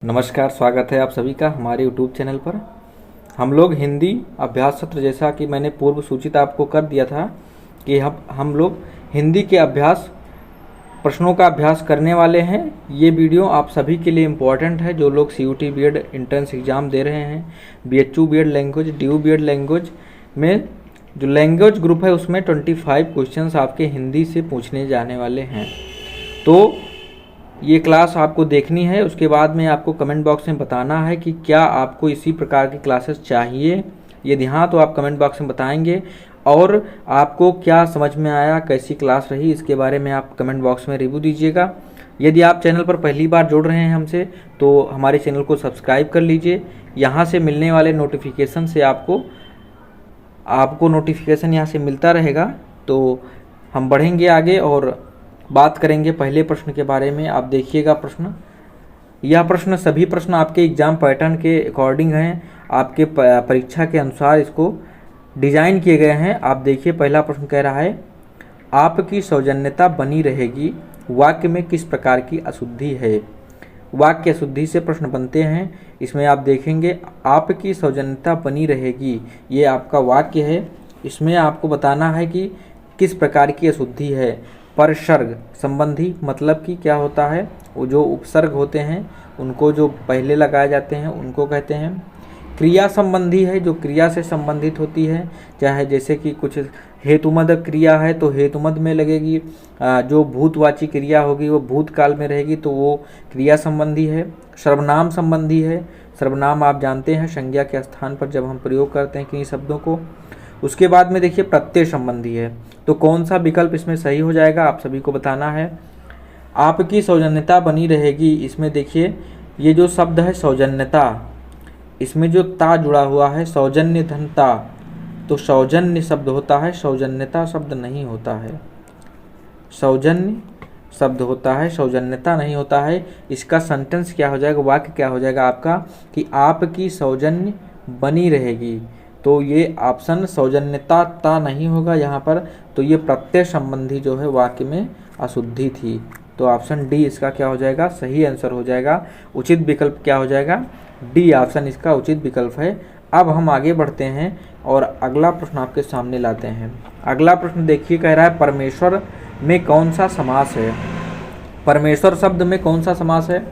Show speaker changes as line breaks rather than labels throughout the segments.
नमस्कार, स्वागत है आप सभी का हमारे YouTube चैनल पर। हम लोग हिंदी अभ्यास सत्र, जैसा कि मैंने पूर्व सूचित आपको कर दिया था कि हम लोग हिंदी के प्रश्नों का अभ्यास करने वाले हैं। ये वीडियो आप सभी के लिए इम्पोर्टेंट है, जो लोग CUT बीएड एंट्रेंस एग्ज़ाम दे रहे हैं। BHU BEd language, DU BEd language में जो लैंग्वेज ग्रुप है उसमें 25 क्वेश्चंस आपके हिंदी से पूछने जाने वाले हैं। तो ये क्लास आपको देखनी है। उसके बाद में आपको कमेंट बॉक्स में बताना है कि क्या आपको इसी प्रकार की क्लासेस चाहिए। यदि हाँ तो आप कमेंट बॉक्स में बताएंगे, और आपको क्या समझ में आया, कैसी क्लास रही, इसके बारे में आप कमेंट बॉक्स में रिव्यू दीजिएगा। यदि आप चैनल पर पहली बार जुड़ रहे हैं हमसे, तो हमारे चैनल को सब्सक्राइब कर लीजिए। यहाँ से मिलने वाले नोटिफिकेशन से आपको नोटिफिकेशन यहाँ से मिलता रहेगा। तो हम बढ़ेंगे आगे और बात करेंगे पहले प्रश्न के बारे में। आप देखिएगा प्रश्न। यह प्रश्न, सभी प्रश्न आपके एग्जाम पैटर्न के अकॉर्डिंग हैं, आपके परीक्षा के अनुसार इसको डिजाइन किए गए हैं। आप देखिए, पहला प्रश्न कह रहा है, आपकी सौजन्यता बनी रहेगी, वाक्य में किस प्रकार की अशुद्धि है। वाक्य अशुद्धि से प्रश्न बनते हैं। इसमें आप देखेंगे, आपकी सौजन्यता बनी रहेगी, ये आपका वाक्य है। इसमें आपको बताना है कि किस प्रकार की अशुद्धि है। परसर्ग संबंधी मतलब कि क्या होता है, वो जो उपसर्ग होते हैं उनको जो पहले लगाए जाते हैं उनको कहते हैं। क्रिया संबंधी है, जो क्रिया से संबंधित होती है, चाहे जैसे कि कुछ हेतुमद क्रिया है तो हेतुमद में लगेगी, जो भूतवाची क्रिया होगी वो भूतकाल में रहेगी, तो वो क्रिया संबंधी है। सर्वनाम संबंधी है। सर्वनाम आप जानते हैं, संज्ञा के स्थान पर जब हम प्रयोग करते हैं किन्हीं शब्दों को। उसके बाद में देखिए, प्रत्यय संबंधी है। तो कौन सा विकल्प इसमें सही हो जाएगा, आप सभी को बताना है। आपकी सौजन्यता बनी रहेगी, इसमें देखिए ये जो शब्द है सौजन्यता, इसमें जो ता जुड़ा हुआ है, सौजन्य धन ता, तो सौजन्य शब्द होता है, सौजन्यता शब्द नहीं होता है। सौजन्य शब्द होता है, सौजन्यता नहीं होता है। इसका सेंटेंस क्या हो जाएगा, वाक्य क्या हो जाएगा आपका, कि आपकी सौजन्य बनी रहेगी। तो ये ऑप्शन सौजन्यता ता नहीं होगा यहाँ पर, तो ये प्रत्यय संबंधी जो है वाक्य में अशुद्धि थी। तो ऑप्शन डी इसका क्या हो जाएगा, सही आंसर हो जाएगा। उचित विकल्प क्या हो जाएगा, डी ऑप्शन इसका उचित विकल्प है। अब हम आगे बढ़ते हैं और अगला प्रश्न आपके सामने लाते हैं। अगला प्रश्न देखिए, कह रहा है, परमेश्वर में कौन सा समास है। परमेश्वर शब्द में कौन सा समास है।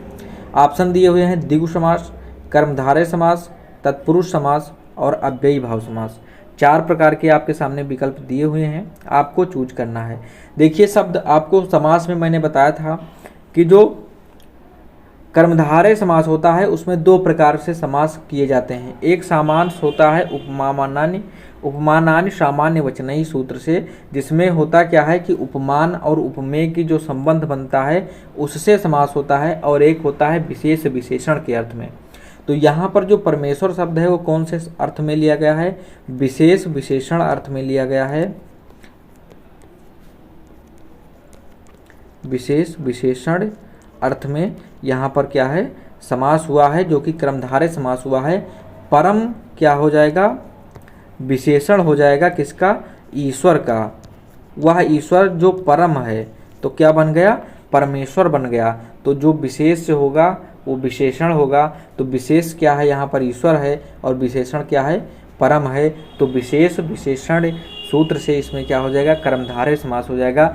ऑप्शन दिए हुए हैं, द्विगु समास, कर्मधारय समास, तत्पुरुष समास और अव्ययी भाव समास। 4 प्रकार के आपके सामने विकल्प दिए हुए हैं, आपको चूज करना है। देखिए, शब्द आपको समास में मैंने बताया था कि जो कर्मधारय समास होता है उसमें 2 प्रकार से समास किए जाते हैं। एक समास होता है उपमानानि सामान्य वचनई सूत्र से, जिसमें होता क्या है कि उपमान और उपमेय की जो संबंध बनता है उससे समास होता है, और एक होता है विशेष विशेषण के अर्थ में। तो यहाँ पर जो परमेश्वर शब्द है वो कौन से अर्थ में लिया गया है, विशेष विशेषण अर्थ में लिया गया है। विशेष विशेषण अर्थ में यहाँ पर क्या है, समास हुआ है, जो कि कर्मधारय समास हुआ है। परम क्या हो जाएगा, विशेषण हो जाएगा किसका, ईश्वर का। वह ईश्वर जो परम है, तो क्या बन गया, परमेश्वर बन गया। तो जो विशेष से होगा वो विशेषण होगा। तो विशेष क्या है, यहाँ पर ईश्वर है, और विशेषण क्या है, परम है। तो विशेष विशेषण सूत्र से इसमें क्या हो जाएगा, कर्मधारय समास हो जाएगा।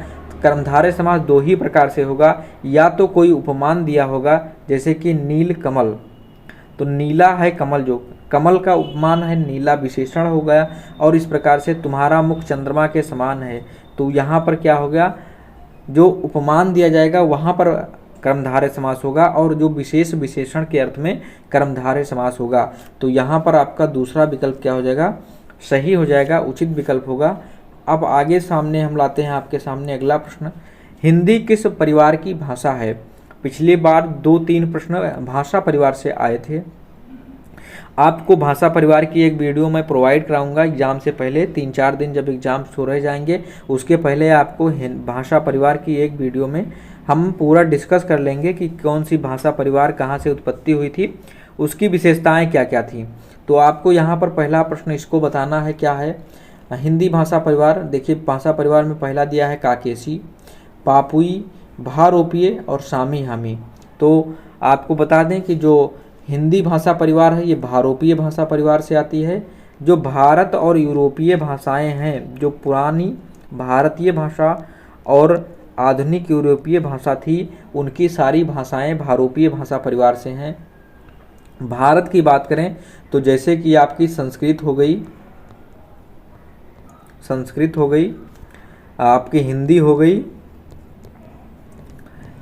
कर्मधारय समास 2 ही प्रकार से होगा, या तो कोई उपमान दिया होगा, जैसे कि नील कमल, तो नीला है कमल, जो कमल का उपमान है, नीला विशेषण हो गया। और इस प्रकार से तुम्हारा मुख चंद्रमा के समान है, तो यहाँ पर क्या हो गया, जो उपमान दिया जाएगा वहाँ पर कर्मधारय समास होगा, और जो विशेष विशेषण के अर्थ में कर्मधारय समास होगा। तो यहाँ पर आपका दूसरा विकल्प क्या हो जाएगा, सही हो जाएगा, उचित विकल्प होगा। अब आगे सामने हम लाते हैं आपके सामने अगला प्रश्न, हिंदी किस परिवार की भाषा है। पिछली बार 2-3 प्रश्न भाषा परिवार से आए थे। आपको भाषा परिवार की एक वीडियो मैं प्रोवाइड कराऊंगा एग्जाम से पहले, 3-4 दिन जब एग्जाम हो रह जाएंगे उसके पहले आपको भाषा परिवार की एक वीडियो में हम पूरा डिस्कस कर लेंगे कि कौन सी भाषा परिवार कहाँ से उत्पत्ति हुई थी, उसकी विशेषताएं क्या क्या थी। तो आपको यहाँ पर पहला प्रश्न इसको बताना है, क्या है हिंदी भाषा परिवार। देखिए, भाषा परिवार में पहला दिया है काकेशी, पापुई, भारोपीय और सामी हामी। तो आपको बता दें कि जो हिंदी भाषा परिवार है ये भारोपीय भाषा परिवार से आती है। जो भारत और यूरोपीय भाषाएं हैं, जो पुरानी भारतीय भाषा और आधुनिक यूरोपीय भाषा थी, उनकी सारी भाषाएं भारोपीय भाषा परिवार से हैं। भारत की बात करें तो जैसे कि आपकी संस्कृत हो गई, आपकी हिंदी हो गई,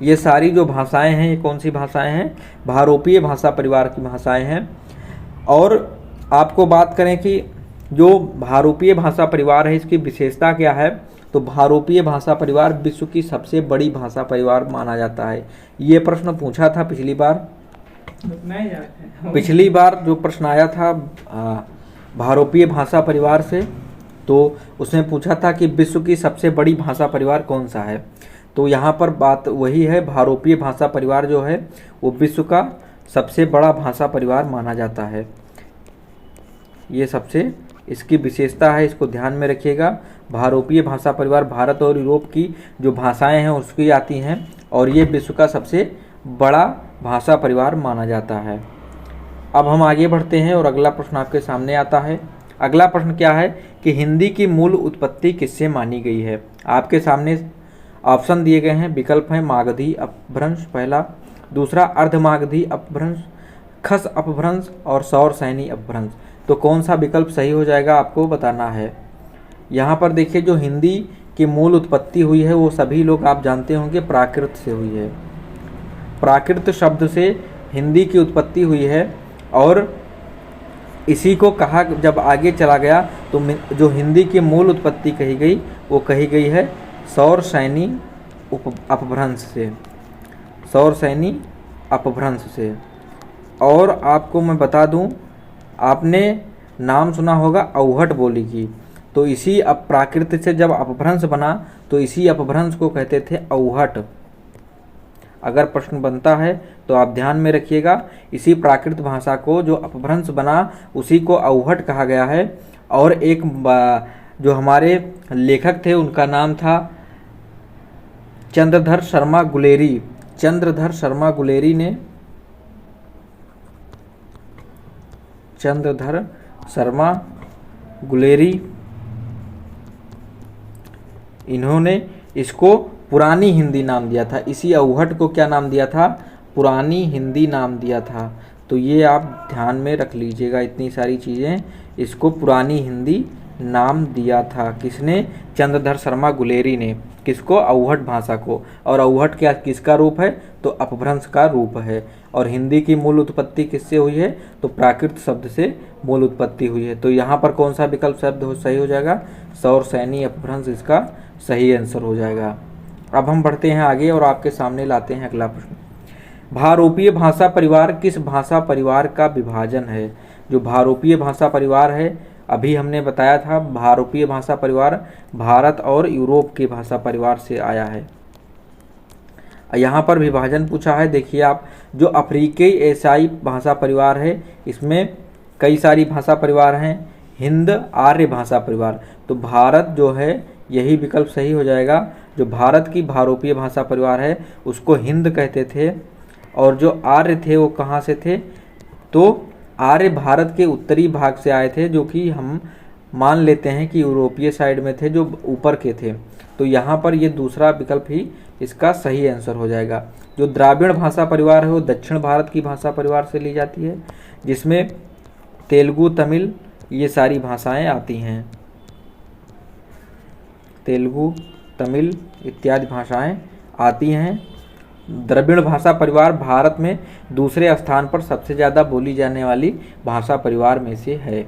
ये सारी जो भाषाएं हैं ये कौन सी भाषाएं हैं? भारोपीय भाषा परिवार की भाषाएं हैं। और आपको बात करें कि जो भारोपीय भाषा परिवार है इसकी विशेषता क्या है, तो भारोपीय भाषा परिवार विश्व की सबसे बड़ी भाषा परिवार माना जाता है। ये प्रश्न पूछा था पिछली बार जो प्रश्न आया था भारोपीय भाषा परिवार से, तो उसने पूछा था कि विश्व की सबसे बड़ी भाषा परिवार कौन सा है। तो यहाँ पर बात वही है, भारोपीय भाषा परिवार जो है वो विश्व का सबसे बड़ा भाषा परिवार माना जाता है। ये सबसे इसकी विशेषता है, इसको ध्यान में रखिएगा। भारोपीय भाषा परिवार भारत और यूरोप की जो भाषाएं हैं उसकी आती हैं और ये विश्व का सबसे बड़ा भाषा परिवार माना जाता है। अब हम आगे बढ़ते हैं और अगला प्रश्न आपके सामने आता है। अगला प्रश्न क्या है कि हिंदी की मूल उत्पत्ति किससे मानी गई है। आपके सामने ऑप्शन दिए गए हैं, विकल्प हैं मागधी अपभ्रंश पहला, दूसरा अर्धमागधी अपभ्रंश, खस अपभ्रंश और सौर सैनी अपभ्रंश। तो कौन सा विकल्प सही हो जाएगा आपको बताना है। यहाँ पर देखिए जो हिंदी की मूल उत्पत्ति हुई है वो सभी लोग आप जानते होंगे प्राकृत से हुई है। प्राकृत शब्द से हिंदी की उत्पत्ति हुई है और इसी को कहा जब आगे चला गया तो जो हिंदी की मूल उत्पत्ति कही गई वो कही गई है सौर सैनी अपभ्रंश से, सौर सैनी अपभ्रंश से। और आपको मैं बता दूं, आपने नाम सुना होगा अवहट बोली की, तो इसी प्राकृत से जब अपभ्रंश बना तो इसी अपभ्रंश को कहते थे अवहट। अगर प्रश्न बनता है तो आप ध्यान में रखिएगा, इसी प्राकृत भाषा को जो अपभ्रंश बना उसी को अवहट कहा गया है। और एक जो हमारे लेखक थे उनका नाम था चंद्रधर शर्मा गुलेरी। चंद्रधर शर्मा गुलेरी इन्होंने इसको पुरानी हिंदी नाम दिया था। इसी अवहट को क्या नाम दिया था? पुरानी हिंदी नाम दिया था। तो ये आप ध्यान में रख लीजिएगा, इतनी सारी चीज़ें, इसको पुरानी हिंदी नाम दिया था किसने? चंद्रधर शर्मा गुलेरी ने। किसको? अवहट भाषा को। और अवहट क्या किसका रूप है? तो अपभ्रंश का रूप है। और हिंदी की मूल उत्पत्ति किससे हुई है? तो प्राकृत शब्द से मूल उत्पत्ति हुई है। तो यहाँ पर कौन सा विकल्प शब्द सही हो जाएगा? सौर सैनी अपभ्रंश इसका सही आंसर हो जाएगा। अब हम बढ़ते हैं आगे और आपके सामने लाते हैं अगला प्रश्न। भारोपीय भाषा परिवार किस भाषा परिवार का विभाजन है? जो भारोपीय भाषा परिवार है, अभी हमने बताया था भारोपीय भाषा परिवार भारत और यूरोप के भाषा परिवार से आया है। यहाँ पर विभाजन पूछा है, देखिए आप, जो अफ्रीकी एशियाई भाषा परिवार है इसमें कई सारी भाषा परिवार हैं। हिंद आर्य भाषा परिवार, तो भारत जो है यही विकल्प सही हो जाएगा। जो भारत की भारोपीय भाषा परिवार है उसको हिंद कहते थे। और जो आर्य थे वो कहाँ से थे? तो आर्य भारत के उत्तरी भाग से आए थे, जो कि हम मान लेते हैं कि यूरोपीय साइड में थे, जो ऊपर के थे। तो यहाँ पर ये दूसरा विकल्प ही इसका सही आंसर हो जाएगा। जो द्राविड़ भाषा परिवार है वो दक्षिण भारत की भाषा परिवार से ली जाती है, जिसमें तेलुगु, तमिल ये सारी भाषाएं आती हैं। तेलुगु, तमिल इत्यादि भाषाएं आती हैं। द्रविड़ भाषा परिवार भारत में दूसरे स्थान पर सबसे ज़्यादा बोली जाने वाली भाषा परिवार में से है।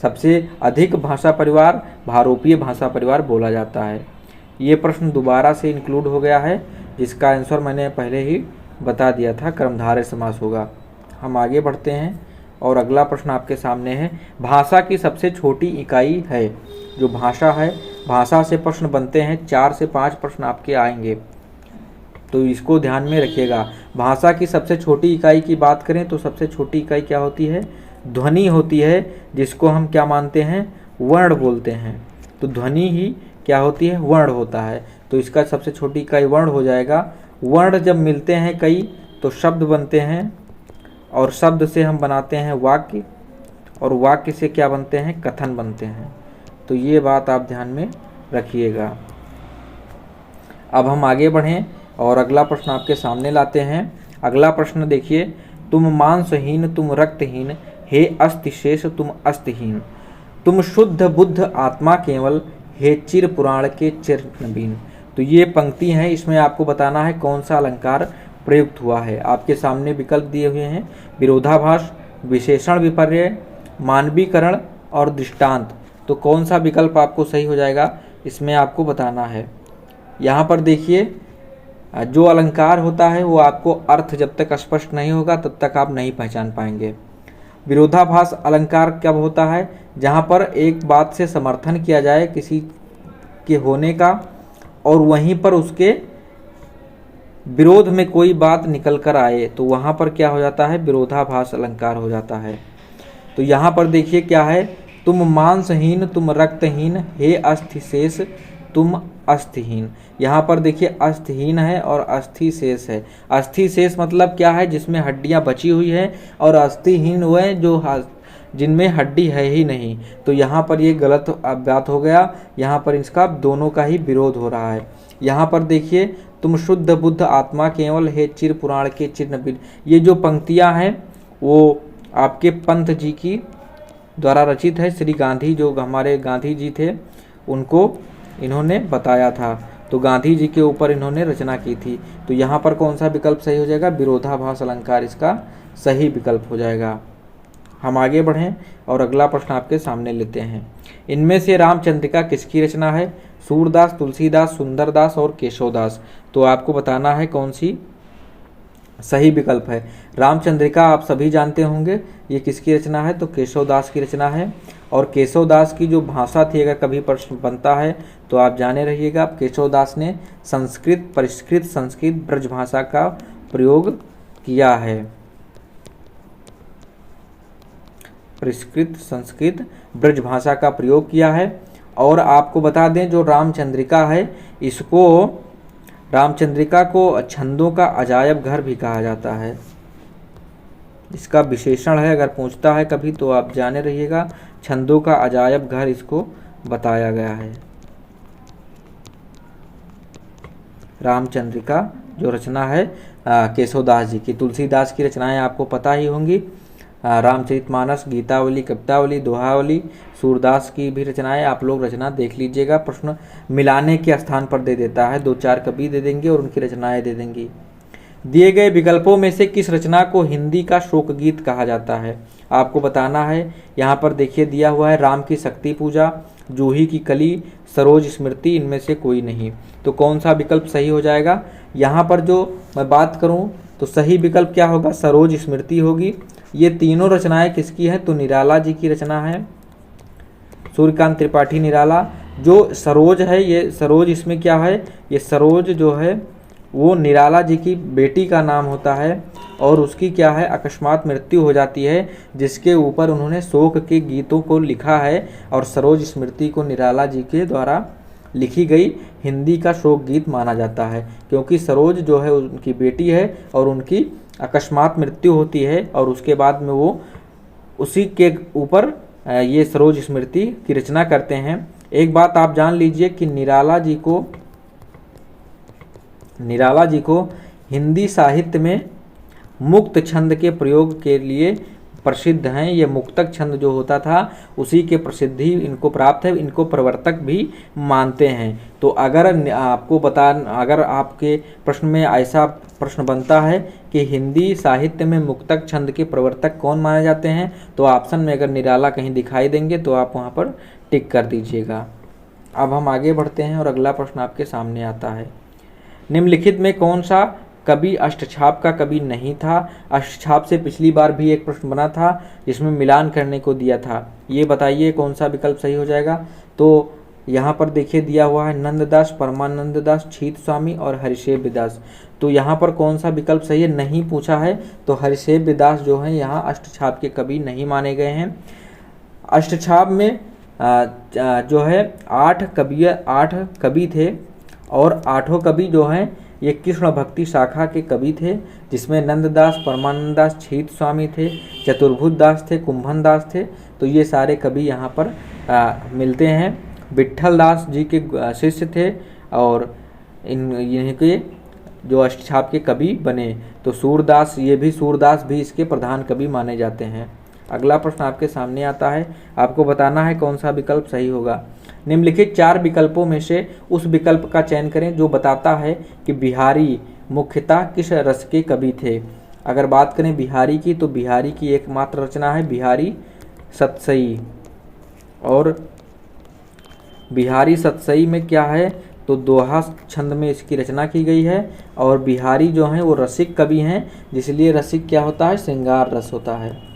सबसे अधिक भाषा परिवार भारोपीय भाषा परिवार बोला जाता है। ये प्रश्न दोबारा से इंक्लूड हो गया है, जिसका आंसर मैंने पहले ही बता दिया था, कर्मधारय समास होगा। हम आगे बढ़ते हैं और अगला प्रश्न आपके सामने है, भाषा की सबसे छोटी इकाई है। जो भाषा है, भाषा से प्रश्न बनते हैं, 4 से 5 प्रश्न आपके आएंगे, तो इसको ध्यान में रखिएगा। भाषा की सबसे छोटी इकाई की बात करें तो सबसे छोटी इकाई क्या होती है? ध्वनि होती है, जिसको हम क्या मानते हैं? वर्ण बोलते हैं। तो ध्वनि ही क्या होती है? वर्ण होता है। तो इसका सबसे छोटी इकाई वर्ण हो जाएगा। वर्ण जब मिलते हैं कई तो शब्द बनते हैं, और शब्द से हम बनाते हैं वाक्य, और वाक्य से क्या बनते हैं, कथन बनते हैं। तो ये बात आप ध्यान में रखिएगा। अब हम आगे बढ़ें और अगला प्रश्न आपके सामने लाते हैं। अगला प्रश्न देखिए, तुम मांसहीन तुम रक्तहीन, हे अस्ति शेष तुम अस्तिहीन, तुम शुद्ध बुद्ध आत्मा केवल, हे चिर पुराण के चिर नवीन। तो ये पंक्ति है, इसमें आपको बताना है कौन सा अलंकार प्रयुक्त हुआ है। आपके सामने विकल्प दिए हुए हैं, विरोधाभास, विशेषण विपर्यय, मानवीकरण और दृष्टांत। तो कौन सा विकल्प आपको सही हो जाएगा, इसमें आपको बताना है। यहाँ पर देखिए, जो अलंकार होता है वो आपको अर्थ जब तक स्पष्ट नहीं होगा तब तक आप नहीं पहचान पाएंगे। विरोधाभास अलंकार कब होता है, जहाँ पर एक बात से समर्थन किया जाए किसी के होने का, और वहीं पर उसके विरोध में कोई बात निकल कर आए, तो वहाँ पर क्या हो जाता है, विरोधाभास अलंकार हो जाता है। तो यहाँ पर देखिए क्या है, तुम मांसहीन तुम रक्तहीन, हे अस्थि शेष तुम अस्थिहीन। यहाँ पर देखिए अस्थिहीन है और अस्थि शेष है। अस्थि शेष मतलब क्या है, जिसमें हड्डियाँ बची हुई है, और अस्थिहीन वो है जो जिनमें हड्डी है ही नहीं। तो यहाँ पर ये गलत बात हो गया, यहाँ पर इसका दोनों का ही विरोध हो रहा है। यहाँ पर देखिए, तुम शुद्ध बुद्ध आत्मा केवल, हे चिर पुराण के चिर नवीन। ये जो पंक्तियाँ हैं वो आपके पंत जी की द्वारा रचित है। श्री गांधी, जो हमारे गांधी जी थे, उनको इन्होंने बताया था। तो गांधी जी के ऊपर इन्होंने रचना की थी। तो यहाँ पर कौन सा विकल्प सही हो जाएगा, विरोधाभास अलंकार इसका सही विकल्प हो जाएगा। हम आगे बढ़ें और अगला प्रश्न आपके सामने लेते हैं। इनमें से रामचंद्रिका किसकी रचना है, सूरदास, तुलसीदास, सुंदरदास और केशवदास। तो आपको बताना है कौन सी सही विकल्प है। रामचंद्रिका आप सभी जानते होंगे, ये किसकी रचना है, तो केशवदास की रचना है। और केशवदास की जो भाषा थी, अगर कभी प्रश्न बनता है तो आप जाने रहिएगा, केशवदास ने संस्कृत, परिष्कृत संस्कृत, ब्रज भाषा का प्रयोग किया है। परिष्कृत संस्कृत ब्रज भाषा का प्रयोग किया है। और आपको बता दें, जो रामचंद्रिका है, इसको रामचंद्रिका को छंदों का अजायब घर भी कहा जाता है। इसका विशेषण है, अगर पूछता है कभी तो आप जाने रहिएगा, छंदों का अजायब घर इसको बताया गया है। रामचंद्रिका जो रचना है केशवदास जी की। तुलसीदास की रचनाएं आपको पता ही होंगी, रामचरितमानस, गीतावली, कवितावली, दोहावली। सूरदास की भी रचनाएं आप लोग रचना देख लीजिएगा, प्रश्न मिलाने के स्थान पर दे देता है, 2-4 कवि दे देंगे और उनकी रचनाएं दे देंगी। दिए गए विकल्पों में से किस रचना को हिंदी का शोक गीत कहा जाता है, आपको बताना है। यहाँ पर देखिए दिया हुआ है, राम की शक्ति पूजा, जूही की कली, सरोज स्मृति, इनमें से कोई नहीं। तो कौन सा विकल्प सही हो जाएगा, यहाँ पर जो मैं बात करूँ तो सही विकल्प क्या होगा, सरोज स्मृति होगी। ये तीनों रचनाएं किसकी हैं, तो निराला जी की रचना है, सूर्यकांत त्रिपाठी निराला। जो सरोज है, ये सरोज इसमें क्या है, ये सरोज जो है वो निराला जी की बेटी का नाम होता है, और उसकी क्या है, अकस्मात मृत्यु हो जाती है, जिसके ऊपर उन्होंने शोक के गीतों को लिखा है। और सरोज स्मृति को निराला जी के द्वारा लिखी गई हिंदी का शोक गीत माना जाता है, क्योंकि सरोज जो है उनकी बेटी है और उनकी अकस्मात मृत्यु होती है, और उसके बाद में वो उसी के ऊपर ये सरोज स्मृति की रचना करते हैं। एक बात आप जान लीजिए कि निराला जी को हिंदी साहित्य में मुक्त छंद के प्रयोग के लिए प्रसिद्ध हैं। ये मुक्तक छंद जो होता था उसी के प्रसिद्धि इनको प्राप्त है, इनको प्रवर्तक भी मानते हैं। तो अगर आपके प्रश्न में ऐसा प्रश्न बनता है कि हिंदी साहित्य में मुक्तक छंद के प्रवर्तक कौन माने जाते हैं, तो ऑप्शन में अगर निराला कहीं दिखाई देंगे तो आप वहाँ पर टिक कर दीजिएगा। अब हम आगे बढ़ते हैं और अगला प्रश्न आपके सामने आता है। निम्नलिखित में कौन सा कवि अष्टछाप का कवि नहीं था। अष्टछाप से पिछली बार भी एक प्रश्न बना था जिसमें मिलान करने को दिया था, ये बताइए कौन सा विकल्प सही हो जाएगा। तो यहाँ पर देखिए दिया हुआ है नंददास, परमानंद दास, छीत स्वामी और हरिसेव्य दास। तो यहाँ पर कौन सा विकल्प सही है, नहीं पूछा है, तो हरिसेव्य दास जो है यहाँ अष्टछाप के कवि नहीं माने गए हैं। अष्टछाप में जो है 8 कवि थे, और 8 कवि जो हैं ये कृष्ण भक्ति शाखा के कवि थे, जिसमें नंददास, परमानंद दास, छीत स्वामी थे, चतुर्भुज दास थे, कुंभन दास थे। तो ये सारे कवि यहाँ पर मिलते हैं। विट्ठल दास जी के शिष्य थे और इनके जो अष्टछाप के कवि बने। तो सूरदास, ये भी सूरदास भी इसके प्रधान कवि माने जाते हैं। अगला प्रश्न आपके सामने आता है, आपको बताना है कौन सा विकल्प सही होगा। निम्नलिखित 4 विकल्पों में से उस विकल्प का चयन करें जो बताता है कि बिहारी मुख्यतः किस रस के कवि थे। अगर बात करें बिहारी की, तो बिहारी की एकमात्र रचना है बिहारी सतसई। और बिहारी सतसई में क्या है, तो दोहा छंद में इसकी रचना की गई है। और बिहारी जो हैं वो रसिक कवि हैं, जिसलिए रसिक क्या होता है, श्रृंगार रस होता है।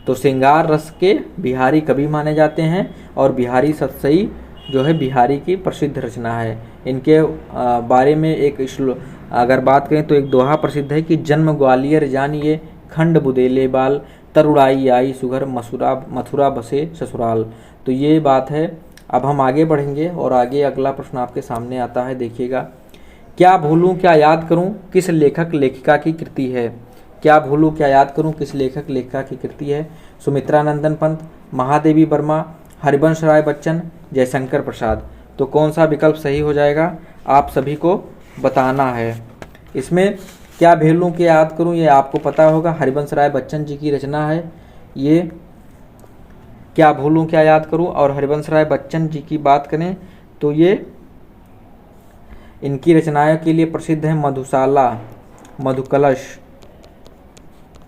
तो श्रृंगार रस के बिहारी कवि माने जाते हैं। और बिहारी सतसई जो है बिहारी की प्रसिद्ध रचना है। इनके बारे में एक अगर बात करें तो एक दोहा प्रसिद्ध है कि जन्म ग्वालियर जानिए, खंड बुदेले बाल, तरुड़ाई आई सुघर मथुरा बसे ससुराल। तो ये बात है। अब हम आगे बढ़ेंगे और आगे अगला प्रश्न आपके सामने आता है, देखिएगा। क्या भूलूं क्या याद करूं किस लेखक लेखिका की कृति है। क्या भूलूं क्या याद करूं किस लेखक लेखिका की कृति है। सुमित्रा नंदन पंत, महादेवी वर्मा, हरिवंश राय बच्चन, जयशंकर प्रसाद। तो कौन सा विकल्प सही हो जाएगा, आप सभी को बताना है। इसमें क्या भूलूं क्या याद करूं, ये आपको पता होगा, हरिवंश राय बच्चन जी की रचना है ये। क्या भूलूं क्या याद करूं और हरिवंश राय बच्चन जी की बात करें तो ये इनकी रचनाओं के लिए प्रसिद्ध है।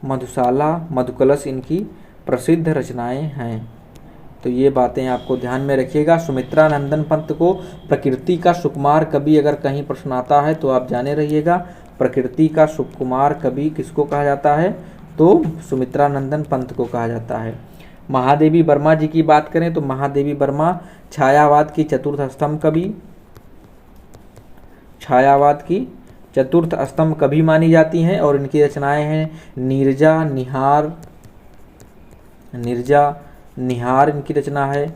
मधुशाला, मधुकलश इनकी प्रसिद्ध रचनाएं हैं। तो ये बातें आपको ध्यान में रखिएगा। सुमित्रा नंदन पंत को प्रकृति का सुकुमार कवि अगर कहीं प्रश्न आता है तो आप जाने रहिएगा, प्रकृति का सुकुमार कवि किसको कहा जाता है, तो सुमित्रा नंदन पंत को कहा जाता है। महादेवी वर्मा जी की बात करें तो महादेवी वर्मा छायावाद की चतुर्थ स्तंभ कवि मानी जाती हैं। और इनकी रचनाएं हैं निहार इनकी रचना है,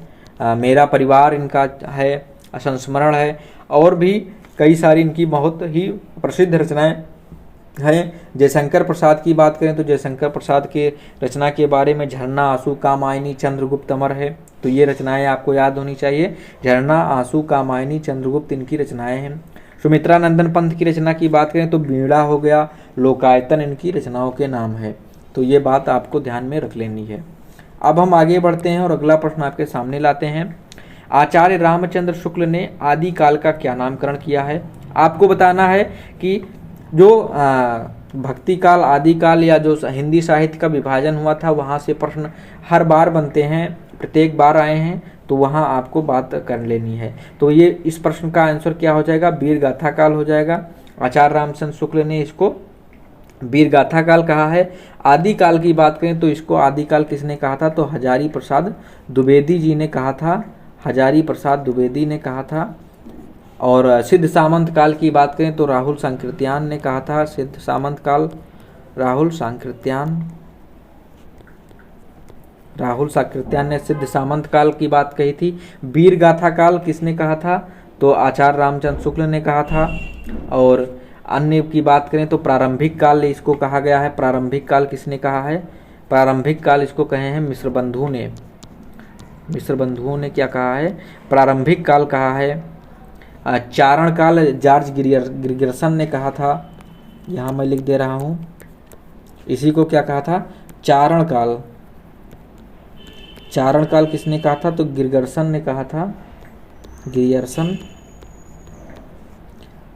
मेरा परिवार इनका है, संस्मरण है, और भी कई सारी इनकी बहुत ही प्रसिद्ध रचनाएं हैं। जयशंकर प्रसाद की बात करें तो जयशंकर प्रसाद के रचना के बारे में झरना, आंसू, कामायनी, चंद्रगुप्त, अमर है। तो ये रचनाएं आपको याद होनी चाहिए। झरना, आंसू, कामायनी, चंद्रगुप्त इनकी रचनाएं हैं। सुमित्रा नंदन पंत की रचना की बात करें तो बीड़ा हो गया, लोकायतन इनकी रचनाओं के नाम है। तो ये बात आपको ध्यान में रख लेनी है। अब हम आगे बढ़ते हैं और अगला प्रश्न आपके सामने लाते हैं। आचार्य रामचंद्र शुक्ल ने आदिकाल का क्या नामकरण किया है। आपको बताना है कि जो भक्ति काल, आदिकाल या जो हिंदी साहित्य का विभाजन हुआ था वहाँ से प्रश्न हर बार बनते हैं, प्रत्येक बार आए हैं, तो वहाँ आपको बात कर लेनी है। तो ये इस प्रश्न का आंसर क्या हो जाएगा, वीर गाथा काल हो जाएगा। आचार्य रामचंद्र शुक्ल ने इसको वीर गाथा काल कहा है। आदिकाल की बात करें तो इसको आदिकाल किसने कहा था, तो हजारी प्रसाद द्विवेदी जी ने कहा था, हजारी प्रसाद द्विवेदी ने कहा था। और सिद्ध सामंत काल की बात करें तो राहुल सांकृत्यायन ने कहा था। सिद्ध सामंत काल राहुल सांकृत्यायन ने सिद्ध सामंत काल की बात कही थी। वीर गाथा काल किसने कहा था, तो आचार्य रामचंद्र शुक्ल ने कहा था। और अन्य की बात करें तो प्रारंभिक काल इसको कहा गया है। प्रारंभिक काल किसने कहा है, प्रारंभिक काल इसको कहे हैं मिश्र बंधुओं ने क्या कहा है, प्रारंभिक काल कहा है। चारण काल जॉर्ज ग्रिगर्सन ने कहा था, यहाँ मैं लिख दे रहा हूँ, इसी को क्या कहा था, चारण काल किसने कहा था, तो ग्रिगर्सन ने कहा था। ग्रिगर्सन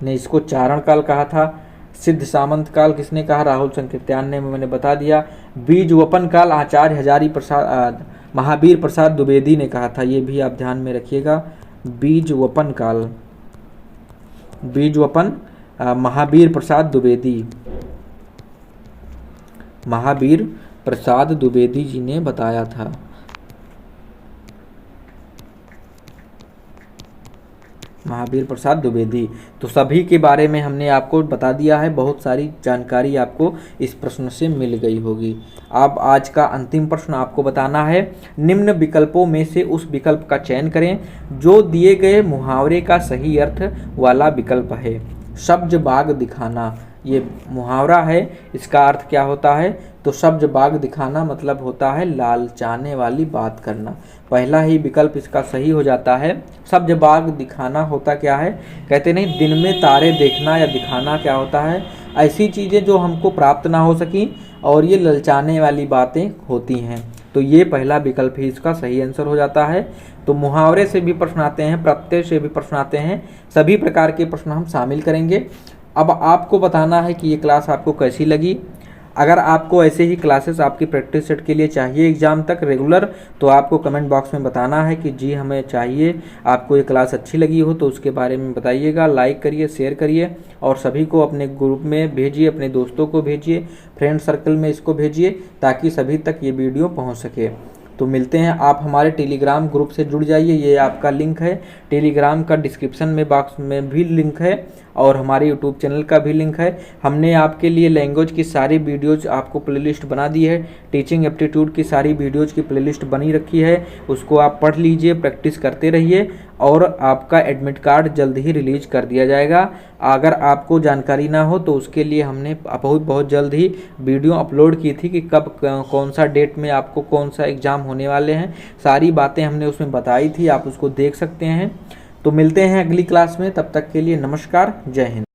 ने इसको चारण काल कहा था। सिद्ध सामंत काल किसने कहा, राहुल सांकृत्यायन ने, मैंने बता दिया। बीजवपन काल आचार्य हजारी प्रसाद महावीर प्रसाद द्विवेदी ने कहा था, ये भी आप ध्यान में रखिएगा। बीजवपन महावीर प्रसाद द्विवेदी जी ने बताया था। महावीर प्रसाद द्विवेदी। तो सभी के बारे में हमने आपको बता दिया है, बहुत सारी जानकारी आपको इस प्रश्न से मिल गई होगी। अब आज का अंतिम प्रश्न आपको बताना है, निम्न विकल्पों में से उस विकल्प का चयन करें जो दिए गए मुहावरे का सही अर्थ वाला विकल्प है। सब्ज बाग दिखाना, ये मुहावरा है। इसका अर्थ क्या होता है? तो सब्ज बाग दिखाना मतलब होता है लालचाने वाली बात करना। पहला ही विकल्प इसका सही हो जाता है। सब्ज बाग दिखाना होता क्या है? कहते नहीं दिन में तारे देखना या दिखाना क्या होता है? ऐसी चीज़ें जो हमको प्राप्त ना हो सकी और ये ललचाने वाली बातें होती हैं। तो ये पहला विकल्प ही इसका सही आंसर हो जाता है। तो मुहावरे से भी प्रश्न आते हैं, प्रत्यय से भी प्रश्न आते हैं, सभी प्रकार के प्रश्न हम शामिल करेंगे। अब आपको बताना है कि ये क्लास आपको कैसी लगी। अगर आपको ऐसे ही क्लासेस आपकी प्रैक्टिस सेट के लिए चाहिए एग्जाम तक रेगुलर, तो आपको कमेंट बॉक्स में बताना है कि जी हमें चाहिए। आपको ये क्लास अच्छी लगी हो तो उसके बारे में बताइएगा, लाइक करिए, शेयर करिए और सभी को अपने ग्रुप में भेजिए, अपने दोस्तों को भेजिए, फ्रेंड सर्कल में इसको भेजिए ताकि सभी तक ये वीडियो पहुँच सके। तो मिलते हैं, आप हमारे टेलीग्राम ग्रुप से जुड़ जाइए, ये आपका लिंक है टेलीग्राम का, डिस्क्रिप्शन में बॉक्स में भी लिंक है और हमारे यूट्यूब चैनल का भी लिंक है। हमने आपके लिए लैंग्वेज की सारी वीडियोज आपको प्लेलिस्ट बना दी है, टीचिंग एप्टीट्यूड की सारी वीडियोज की प्लेलिस्ट बनी रखी है, उसको आप पढ़ लीजिए, प्रैक्टिस करते रहिए और आपका एडमिट कार्ड जल्द ही रिलीज कर दिया जाएगा। अगर आपको जानकारी ना हो तो उसके लिए हमने बहुत जल्द ही वीडियो अपलोड की थी कि कब कौन सा डेट में आपको कौन सा एग्ज़ाम होने वाले हैं, सारी बातें हमने उसमें बताई थी, आप उसको देख सकते हैं। तो मिलते हैं अगली क्लास में, तब तक के लिए नमस्कार, जय हिंद।